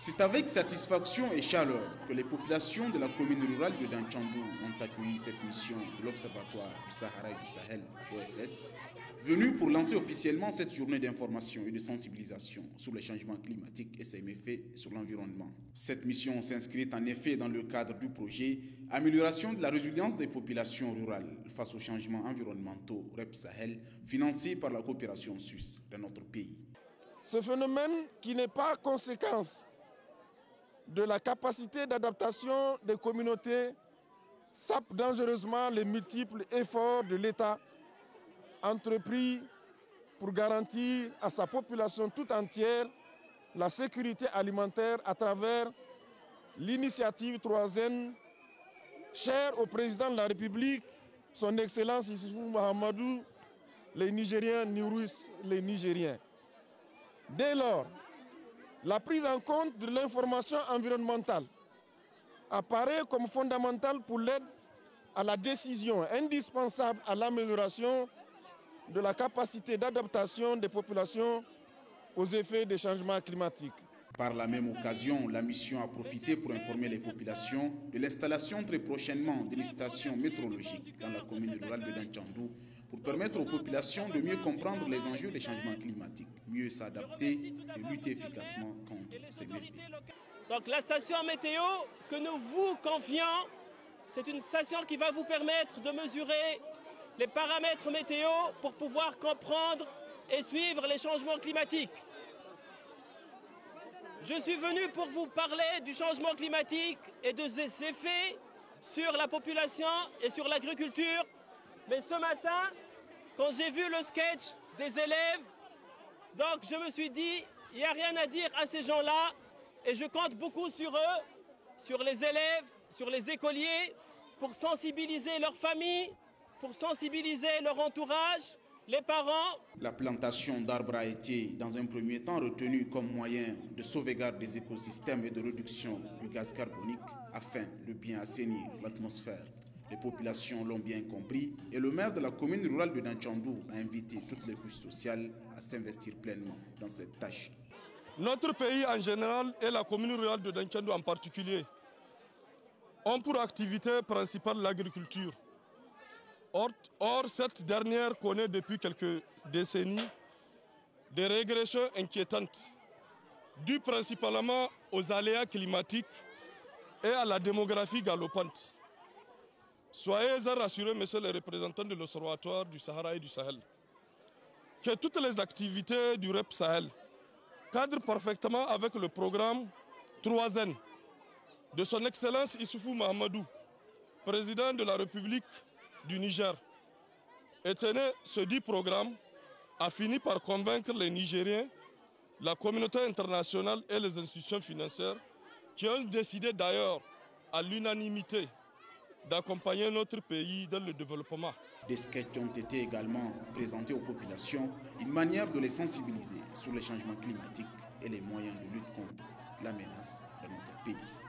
C'est avec satisfaction et chaleur que les populations de la commune rurale de Dantchandou ont accueilli cette mission de l'Observatoire du Sahara et du Sahel, OSS, venue pour lancer officiellement cette journée d'information et de sensibilisation sur les changements climatiques et ses méfaits sur l'environnement. Cette mission s'inscrit en effet dans le cadre du projet Amélioration de la résilience des populations rurales face aux changements environnementaux REP Sahel, financé par la coopération suisse de notre pays. Ce phénomène qui n'est pas conséquence de la capacité d'adaptation des communautés sape dangereusement les multiples efforts de l'État entrepris pour garantir à sa population tout entière la sécurité alimentaire à travers l'initiative 3N chère au président de la République, son Excellence Issoufou Mahamadou, les Nigériens nourrissent les Nigériens. Dès lors, la prise en compte de l'information environnementale apparaît comme fondamentale pour l'aide à la décision indispensable à l'amélioration de la capacité d'adaptation des populations aux effets des changements climatiques. Par la même occasion, la mission a profité pour informer les populations de l'installation très prochainement d'une station météorologique dans la commune rurale de Dantchandou pour permettre aux populations de mieux comprendre les enjeux des changements climatiques, mieux s'adapter et lutter efficacement contre ces méfaits. Donc la station météo que nous vous confions, c'est une station qui va vous permettre de mesurer les paramètres météo pour pouvoir comprendre et suivre les changements climatiques. Je suis venu pour vous parler du changement climatique et de ses effets sur la population et sur l'agriculture. Mais ce matin, quand j'ai vu le sketch des élèves, donc je me suis dit, il n'y a rien à dire à ces gens-là et je compte beaucoup sur eux, sur les élèves, sur les écoliers, pour sensibiliser leurs familles, pour sensibiliser leur entourage, les parents. La plantation d'arbres a été, dans un premier temps, retenue comme moyen de sauvegarde des écosystèmes et de réduction du gaz carbonique afin de bien assainir l'atmosphère. Les populations l'ont bien compris et le maire de la commune rurale de Dantchandou a invité toutes les couches sociales à s'investir pleinement dans cette tâche. Notre pays en général et la commune rurale de Dantchandou en particulier ont pour activité principale l'agriculture. Or, cette dernière connaît depuis quelques décennies des régressions inquiétantes, dues principalement aux aléas climatiques et à la démographie galopante. Soyez-en rassurés, messieurs les représentants de l'Observatoire du Sahara et du Sahel, que toutes les activités du REP Sahel cadrent parfaitement avec le programme 3N de son Excellence Issoufou Mahamadou, président de la République du Niger. Et tenez, ce dit programme a fini par convaincre les Nigériens, la communauté internationale et les institutions financières qui ont décidé d'ailleurs à l'unanimité d'accompagner notre pays dans le développement. Des sketchs ont été également présentés aux populations, une manière de les sensibiliser sur les changements climatiques et les moyens de lutte contre la menace de notre pays.